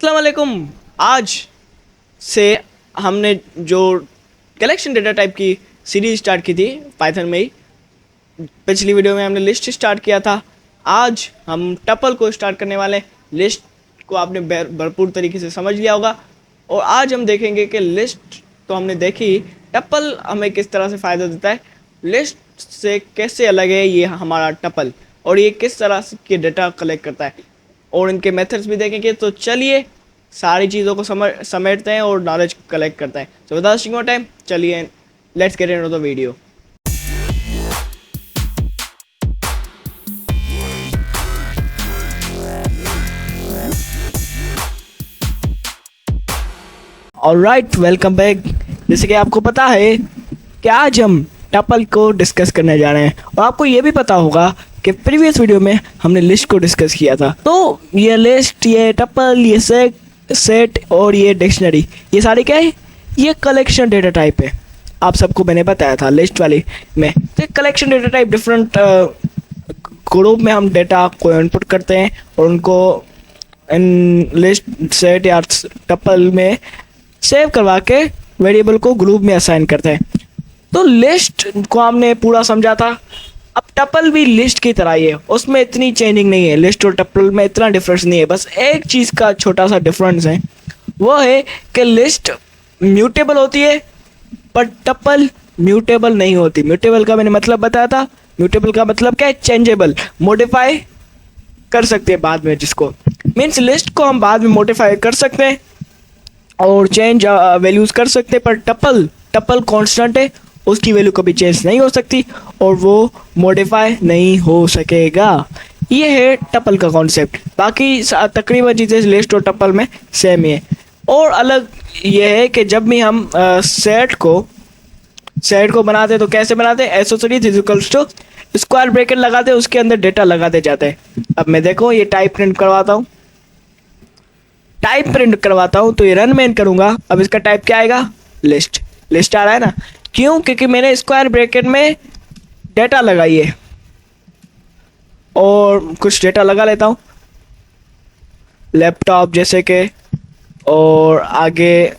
अस्सलाम वालेकुम। आज से हमने जो कलेक्शन डेटा टाइप की सीरीज स्टार्ट की थी पाइथन में ही। पिछली वीडियो में हमने लिस्ट स्टार्ट किया था। आज हम टपल को स्टार्ट करने वाले। लिस्ट को आपने भरपूर तरीके से समझ लिया होगा और आज हम देखेंगे कि लिस्ट तो हमने देखी, टपल हमें किस तरह से फ़ायदा देता है, लिस्ट से कैसे अलग है ये हमारा टपल और ये किस तरह के डेटा कलेक्ट करता है और इनके मेथड्स भी देखेंगे। तो चलिए सारी चीज़ों को समेटते हैं और नॉलेज कलेक्ट करते हैं। So without wasting more time, चलिए let's get into the video. Alright, welcome back. जैसे कि आपको पता है कि आज हम टपल को डिस्कस करने जा रहे हैं और आपको ये भी पता होगा कि प्रीवियस वीडियो में हमने लिस्ट को डिस्कस किया था। तो ये लिस्ट, ये टपल, ये सेट और ये डिक्शनरी, ये सारे क्या है? ये कलेक्शन डेटा टाइप है। आप सबको मैंने बताया था लिस्ट वाली में। तो collection data type different group में हम डेटा को इनपुट करते हैं और उनको इन लिस्ट, सेट या टपल में सेव करवा के वेरिएबल को ग्रुप में असाइन करते हैं। तो लिस्ट को हमने पूरा समझा था। अब टपल भी लिस्ट की तरह ही है, उसमें इतनी चेंजिंग नहीं है। लिस्ट और टपल में इतना डिफरेंस नहीं है, बस एक चीज़ का छोटा सा डिफरेंस है, वो है कि लिस्ट म्यूटेबल होती है पर टपल म्यूटेबल नहीं होती। म्यूटेबल का मैंने मतलब बताया था। म्यूटेबल का मतलब क्या है? चेंजेबल, मॉडिफाई कर सकते हैं बाद में, जिसको मीन्स लिस्ट को हम बाद में मॉडिफाई कर सकते हैं और चेंज वैल्यूज़ कर सकते हैं, पर टपल कांस्टेंट है, उसकी वैल्यू कभी चेंज नहीं हो सकती और वो मॉडिफाई नहीं हो सकेगा। ये है टपल का कॉन्सेप्ट। बाकी तकरीबन चीज़ें लिस्ट और टपल में सेम ही है। और अलग ये है कि जब भी हम सेट को बनाते हैं तो कैसे बनाते हैं? Associate is equals to square bracket लगाते हैं, उसके अंदर डेटा लगाते जाते हैं। अब मैं देखो ये टाइप प्रिंट करवाता हूँ, तो ये रन मैन करूँगा। अब इसका टाइप क्या आएगा? लिस्ट आ रहा है ना? क्यों? क्योंकि मैंने स्क्वायर ब्रैकेट में डेटा लगाई है और कुछ डेटा लगा लेता हूँ, लैपटॉप जैसे के, और आगे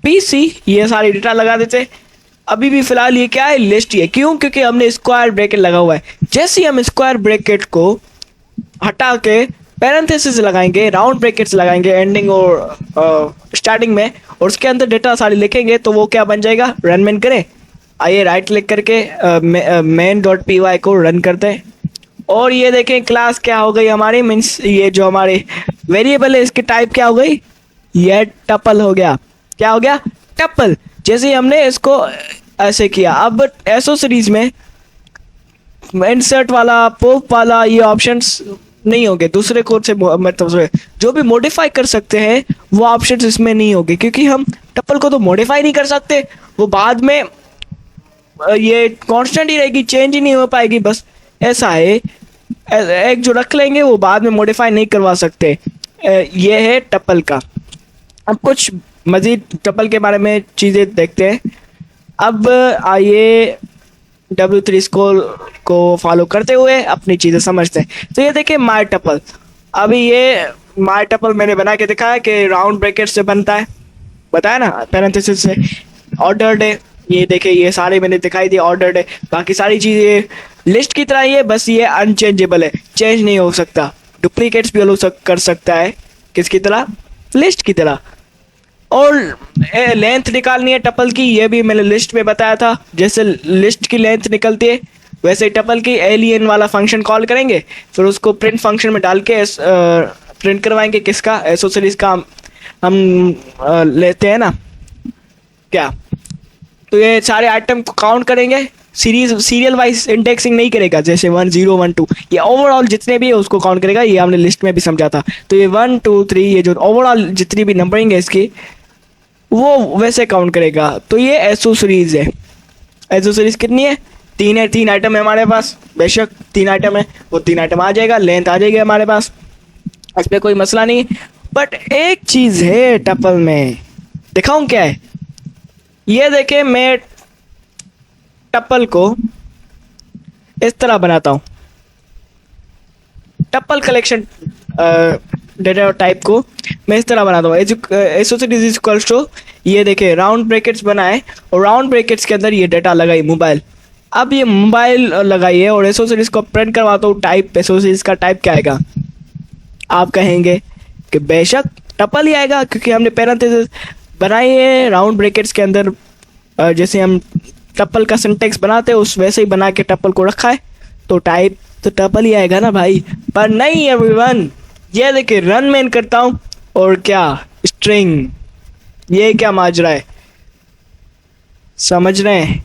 पीसी, ये सारी डेटा लगा देते। अभी भी फिलहाल ये क्या है? लिस्ट ही है। क्यों? क्योंकि हमने स्क्वायर ब्रैकेट लगा हुआ है। जैसे ही हम स्क्वायर ब्रैकेट को हटा के पैरेंथेसिस लगाएंगे, राउंड ब्रैकेट्स लगाएंगे एंडिंग और स्टार्टिंग में, और उसके अंदर डेटा सारी लिखेंगे, तो वो क्या बन जाएगा? रन मैन करें। आइए राइट क्लिक करके main.py को रन करते हैं और ये देखें क्लास क्या हो गई हमारी, मीन्स ये जो हमारे वेरिएबल है इसकी टाइप क्या हो गई? ये टपल हो गया। क्या हो गया? टपल। जैसे ही हमने इसको ऐसे किया, अब एसओ सीरीज में इंसर्ट वाला, पॉप वाला, ये ऑप्शंस नहीं होंगे। दूसरे कोड से मतलब जो भी मॉडिफाई कर सकते हैं वो ऑप्शंस इसमें नहीं होंगे, क्योंकि हम टपल को तो मॉडिफाई नहीं कर सकते। वो बाद में ये कांस्टेंट ही रहेगी, चेंज ही नहीं हो पाएगी। बस ऐसा है, एक जो रख लेंगे वो बाद में मॉडिफाई नहीं करवा सकते। ये है टपल का। अब कुछ मज़ीद टपल के बारे में चीज़ें देखते हैं। अब आइए W3 स्कूल को फॉलो करते हुए अपनी चीज़ें समझते हैं। तो ये देखिए माय टपल। अभी ये माय टपल मैंने बना के दिखाया कि राउंड ब्रैकेट से बनता है, बताया ना, पैरेंथेसिस से। ऑर्डर्ड है, ये देखिए ये सारे मैंने दिखाई दिए, ऑर्डर्ड है। बाकी सारी चीज़ें लिस्ट की तरह ही है, बस ये अनचेंजेबल है, चेंज नहीं हो सकता। डुप्लीकेट्स भी अलो कर सकता है, किसकी तरह? लिस्ट की तरह। और लेंथ निकालनी है टपल की, ये भी मैंने लिस्ट में बताया था। जैसे लिस्ट की लेंथ निकलती है वैसे टपल की एलियन वाला फंक्शन कॉल करेंगे, फिर उसको प्रिंट फंक्शन में डाल के प्रिंट करवाएंगे। किसका? एसओ सीरीज का हम लेते हैं ना क्या। तो ये सारे आइटम को काउंट करेंगे, सीरियल वाइज इंडेक्सिंग नहीं करेगा, जैसे 1 0 1 2, ये ओवरऑल जितने भी है उसको काउंट करेगा। ये हमने लिस्ट में भी समझा था। तो ये 1 2 3, ये जो ओवरऑल जितनी भी नंबरिंग है इसकी, वो वैसे काउंट करेगा। तो ये एसओ सीरीज है। एसओ सीरीज कितनी है? 3 है। 3 आइटम है हमारे पास, बेशक 3 आइटम है, वो 3 आइटम आ जाएगा, लेंथ आ जाएगी हमारे पास, इस पर कोई मसला नहीं। बट एक चीज़ है टपल में, दिखाऊं क्या है? ये देखें, मैं टपल को इस तरह बनाता हूँ। टपल कलेक्शन डेटा टाइप को मैं इस तरह बनाता हूँ, एसोसिएट इज इक्वल्स टू, ये देखे राउंड ब्रैकेट्स बनाए और राउंड ब्रैकेट्स के अंदर ये डाटा लगाई मोबाइल। अब ये मोबाइल लगाइए और एसोसिएट इसको प्रिंट करवाता हूँ, टाइप एसोसिएट का टाइप क्या आएगा? आप कहेंगे कि बेशक टपल ही आएगा, क्योंकि हमने पैरेंथेसिस बनाई है राउंड ब्रैकेट्स के अंदर। जैसे हम टपल का सिंटेक्स बनाते हैं उस वैसे ही बना के टपल को रखा है, तो टाइप तो टपल ही आएगा ना भाई। पर नहीं एवरीवन, ये देखिए रन मैन करता हूँ और क्या स्ट्रिंग, ये क्या माजरा है, समझ रहे हैं?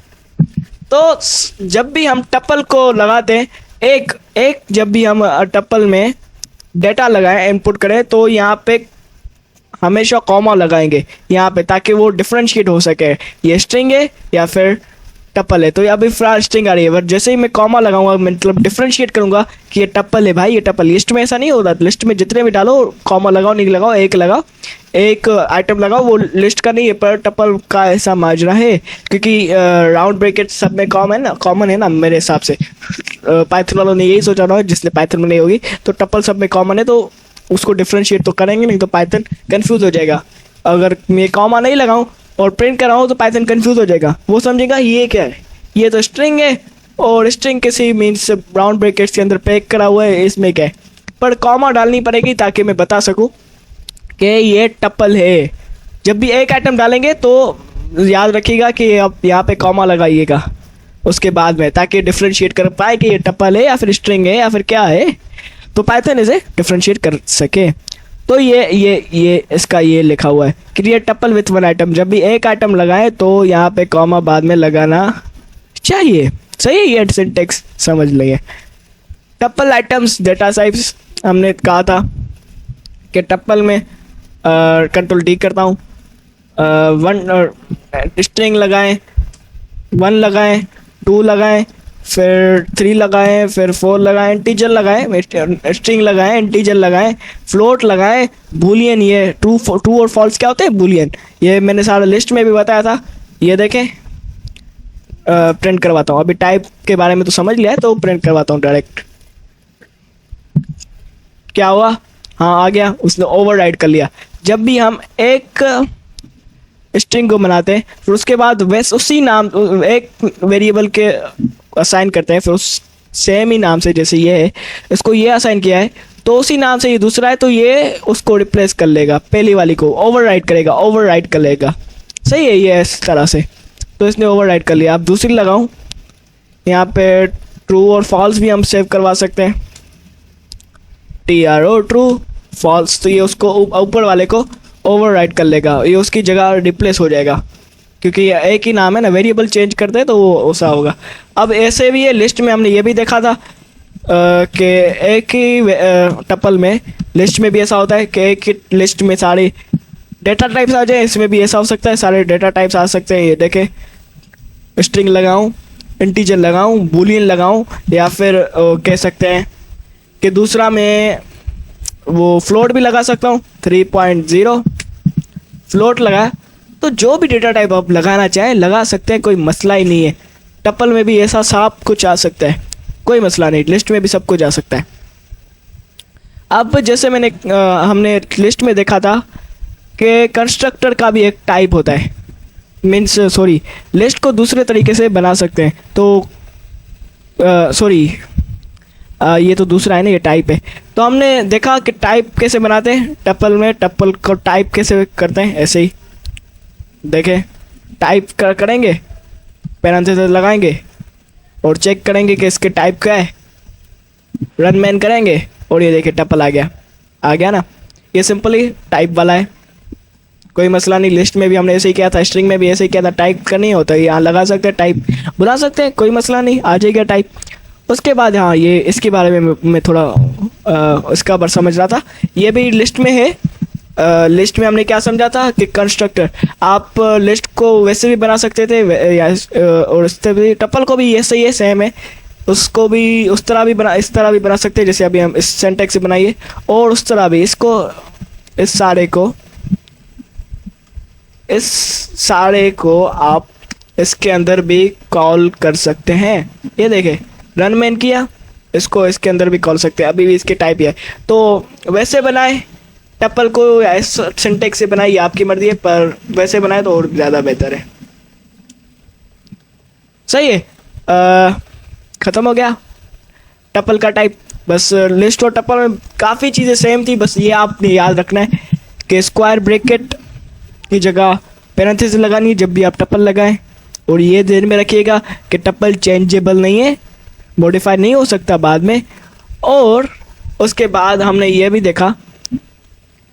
तो जब भी हम टपल को लगाते हैं, एक एक जब भी हम टपल में डेटा लगाएं, इनपुट करें, तो यहाँ पे हमेशा कॉमा लगाएंगे यहाँ पे, ताकि वो डिफरेंशिएट हो सके ये स्ट्रिंग है या फिर टपल है। तो अभी फिलहाल स्ट्रिंग आ रही है, बट जैसे ही मैं कॉमा लगाऊंगा, मतलब डिफरेंशिएट करूंगा कि ये टपल है भाई, ये टपल। लिस्ट में ऐसा नहीं होता, लिस्ट में जितने भी डालो कॉमा लगाओ, नहीं लगाओ, एक लगाओ, एक आइटम लगाओ, वो लिस्ट का नहीं है। पर टपल का ऐसा माजरा है, क्योंकि राउंड ब्रैकेट सब में कॉमन है ना मेरे हिसाब से। पाइथन वालों ने यही सोचा ना, जिसने पाइथन में नहीं होगी, तो टपल सब में कॉमन है, तो उसको डिफरेंशिएट तो करेंगे, नहीं तो पाइथन कंफ्यूज हो जाएगा। अगर मैं कॉमा नहीं लगाऊं और प्रिंट कराऊं तो पाइथन कंफ्यूज हो जाएगा, वो समझेगा ये क्या है, ये तो स्ट्रिंग है, और स्ट्रिंग किसी मीन्स राउंड ब्रैकेट्स के अंदर पैक करा हुआ है, इसमें क्या है। पर कॉमा डालनी पड़ेगी ताकि मैं बता सकूं कि ये टपल है। जब भी एक आइटम डालेंगे तो याद रखिएगा कि आप यहाँ पे कॉमा लगाइएगा उसके बाद में, ताकि डिफरेंशिएट कर पाए कि ये टपल है या फिर स्ट्रिंग है या फिर क्या है, तो पाइथन इसे डिफरेंशिएट कर सके। तो ये इसका ये लिखा हुआ है create tuple with one item. जब भी एक आइटम लगाए तो यहाँ पे कॉमा बाद में लगाना चाहिए। सही है, ये सिंटेक्स समझ लिए। टपल आइटम्स डेटा टाइप्स हमने कहा था कि टपल में कंट्रोल डी करता हूँ, वन स्ट्रिंग लगाएं, 1 लगाएं, 2 लगाएं, फिर 3 लगाएं, फिर 4 लगाएं, इंटीजर लगाएं, स्ट्रिंग लगाएं, इंटीजर लगाएं, फ्लोट लगाएं, बूलियन, ये ट्रू और फॉल्स क्या होते हैं, बूलियन। ये मैंने सारा लिस्ट में भी बताया था, ये देखें। प्रिंट करवाता हूँ, अभी टाइप के बारे में तो समझ लिया है, तो प्रिंट करवाता हूँ डायरेक्ट। क्या हुआ? हाँ आ गया, उसने ओवरराइड कर लिया। जब भी हम एक स्ट्रिंग को बनाते हैं, फिर उसके बाद वैसे उसी नाम एक वेरिएबल के असाइन करते हैं, फिर उस सेम ही नाम से, जैसे ये है, इसको ये असाइन किया है, तो उसी नाम से ये दूसरा है, तो ये उसको रिप्लेस कर लेगा, पहली वाली को ओवरराइड कर लेगा। सही है ये इस तरह से, तो इसने ओवरराइड कर लिया। अब दूसरी लगाऊं, यहाँ पे ट्रू और फॉल्स भी हम सेव करवा सकते हैं, TRO ट्रू, फॉल्स, तो ये उसको ऊपर वाले को ओवरराइड कर लेगा, ये उसकी जगह रिप्लेस हो जाएगा, क्योंकि ये एक ही नाम है ना, वेरिएबल चेंज करते हैं तो वो ऐसा होगा। अब ऐसे भी ये लिस्ट में हमने ये भी देखा था कि एक ही टपल में, लिस्ट में भी ऐसा होता है कि एक ही लिस्ट में सारे डेटा टाइप्स आ जाए, इसमें भी ऐसा हो सकता है, सारे डेटा टाइप्स आ सकते हैं। ये देखें, स्ट्रिंग लगाऊं, इंटीजर लगाऊं, बूलियन लगाऊं, या फिर कह सकते हैं कि दूसरा में वो फ्लोट भी लगा सकता हूँ, 3.0 फ्लोट लगा। तो जो भी डेटा टाइप आप लगाना चाहें लगा सकते हैं, कोई मसला ही नहीं है। टपल में भी ऐसा सब कुछ आ सकता है, कोई मसला नहीं, लिस्ट में भी सब कुछ आ सकता है। अब जैसे हमने लिस्ट में देखा था कि कंस्ट्रक्टर का भी एक टाइप होता है, मीन्स सॉरी, लिस्ट को दूसरे तरीके से बना सकते हैं। तो ये तो दूसरा है ना, ये टाइप है। तो हमने देखा कि टाइप कैसे बनाते हैं टपल में, टपल को टाइप कैसे करते हैं, ऐसे ही देखें। टाइप करेंगे, पैरेंथेसिस लगाएंगे और चेक करेंगे कि इसके टाइप क्या है, रन मैन करेंगे और ये देखिए टपल आ गया ना। ये सिंपली टाइप वाला है, कोई मसला नहीं। लिस्ट में भी हमने ऐसे ही किया था, स्ट्रिंग में भी ऐसे ही किया था। टाइप करनी हो तो यहाँ लगा सकते हैं, टाइप बुला सकते हैं, कोई मसला नहीं, आ जाएगा टाइप। उसके बाद हाँ, ये इसके बारे में मैं थोड़ा इसका बार समझ रहा था, ये भी लिस्ट में है। लिस्ट में हमने क्या समझा था कि कंस्ट्रक्टर, आप लिस्ट को वैसे भी बना सकते थे और टपल को भी ऐसे ही है, सेम है, उसको भी उस तरह भी बना, इस तरह भी बना सकते हैं जैसे अभी हम इस सिंटैक्स से बनाइए, और उस तरह भी इसको, इस सारे को आप इसके अंदर भी कॉल कर सकते हैं। ये देखें, रन मैन किया, इसको इसके अंदर भी कॉल सकते हैं, अभी भी इसके टाइप ही है। तो वैसे बनाए टप्पल को सिंटेक्स से बनाइए, आपकी मर्जी है, पर वैसे बनाए तो और ज़्यादा बेहतर है। सही है। ख़त्म हो गया टप्पल का टाइप। बस लिस्ट और टप्पल में काफ़ी चीज़ें सेम थी, बस ये आपने याद रखना है कि स्क्वायर ब्रैकेट की जगह पैरेंथेसिस लगानी है जब भी आप टप्पल लगाएं, और ये ध्यान में रखिएगा कि टप्पल चेंजेबल नहीं है, मॉडिफाई नहीं हो सकता बाद में। और उसके बाद हमने ये भी देखा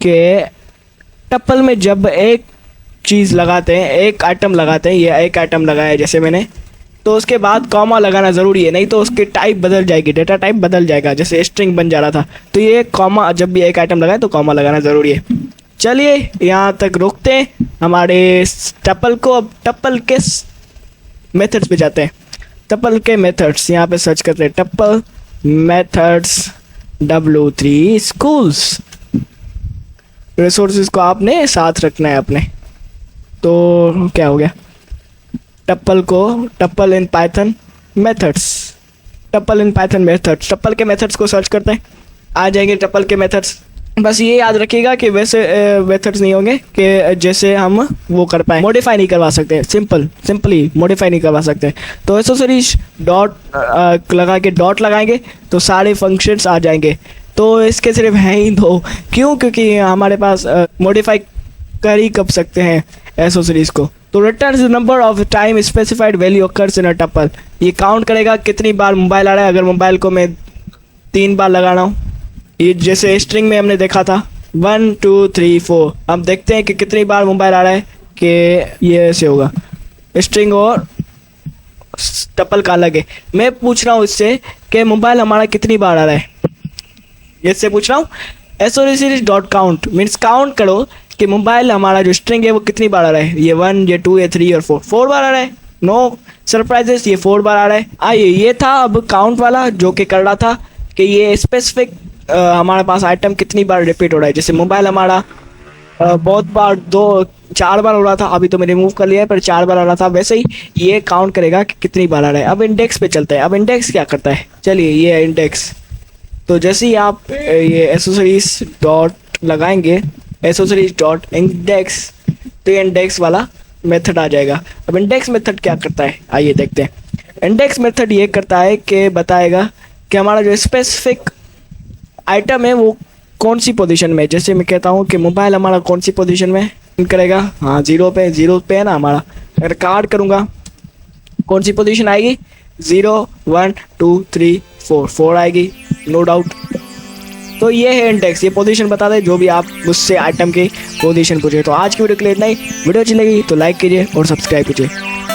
कि टप्पल में जब एक चीज़ लगाते हैं, एक आइटम लगाते हैं, ये एक आइटम लगाया जैसे मैंने, तो उसके बाद कॉमा लगाना ज़रूरी है, नहीं तो उसकी टाइप बदल जाएगी, डेटा टाइप बदल जाएगा, जैसे स्ट्रिंग बन जा रहा था। तो ये कॉमा, जब भी एक आइटम लगाए तो कॉमा लगाना ज़रूरी है। चलिए यहाँ तक रोकते हैं हमारे टप्पल को। अब टप्पल के मेथड्स पे जाते हैं। टप्पल के मेथड्स यहाँ पे सर्च करते हैं, टप्पल मेथड्स W3 स्कूल्स। रिसोर्सेज को आपने साथ रखना है अपने। तो क्या हो गया, टप्पल को tuple in Python methods, tuple in Python methods, tuple के मेथड्स को सर्च करते हैं, आ जाएंगे टप्पल के मेथड्स। बस ये याद रखिएगा कि वैसे मेथड्स नहीं होंगे कि जैसे हम वो कर पाए, मॉडिफाई नहीं करवा सकते, सिंपली मॉडिफाई नहीं करवा सकते। तो एसोसरीज डॉट लगा के डॉट लगाएंगे तो सारे फंक्शंस आ जाएंगे। तो इसके सिर्फ हैं ही दो, क्यों? क्योंकि हमारे पास मॉडिफाई कर ही कब सकते हैं एसोसरीज को। तो return the number of time specified value occurs in a tuple, ये काउंट करेगा कितनी बार मोबाइल आ रहा है। अगर मोबाइल को मैं 3 बार लगाना हूँ, ये जैसे स्ट्रिंग में हमने देखा था 1 2 3 4, अब देखते हैं कि कितनी बार मोबाइल आ रहा है, कि ये ऐसे होगा, स्ट्रिंग और टप्पल का अलग है। मैं पूछ रहा हूँ इससे कि मोबाइल हमारा कितनी बार आ रहा है, इससे पूछ रहा हूँ। एसोसीरीज डॉट काउंट मीन्स काउंट करो कि मोबाइल हमारा जो स्ट्रिंग है वो कितनी बार आ रहा है, ये 1 ये 2 ये 3 और 4 बार आ रहा है। नो सरप्राइजेस, ये 4 बार आ रहा है। आइए, ये था अब काउंट वाला जो कि कर रहा था कि ये स्पेसिफिक हमारे पास आइटम कितनी बार रिपीट हो रहा है। जैसे मोबाइल हमारा बहुत बार 4 बार हो रहा था, अभी तो मैंने रिमूव कर लिया है, पर 4 बार आ रहा था, वैसे ही ये काउंट करेगा कि कितनी बार आ रहा है। अब इंडेक्स पे चलते हैं। अब इंडेक्स क्या करता है, चलिए ये है इंडेक्स। तो जैसे ही आप ये एसोसरीज डॉट लगाएंगे, एसोसरीज डॉट इंडेक्स, तो ये इंडेक्स वाला मेथड आ जाएगा। अब इंडेक्स मेथड क्या करता है, आइए देखते हैं। इंडेक्स मेथड ये करता है कि बताएगा कि हमारा जो स्पेसिफिक आइटम है वो कौन सी पोजीशन में है। जैसे मैं कहता हूँ कि मोबाइल हमारा कौन सी पोजीशन में करेगा, हाँ 0 पे है ना हमारा। अगर कार्ड करूँगा कौन सी पोजीशन आएगी, 0 1 2 3 4 आएगी, नो डाउट। तो ये है इंडेक्स, ये पोजीशन बता दे जो भी आप मुझसे आइटम की पोजीशन पूछे। तो आज की वीडियो के लिए इतना ही। वीडियो अच्छी लगी तो लाइक कीजिए और सब्सक्राइब कीजिए।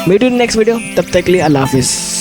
मीट यू नेक्स्ट वीडियो, तब तक के लिए अल्लाह हाफिज़।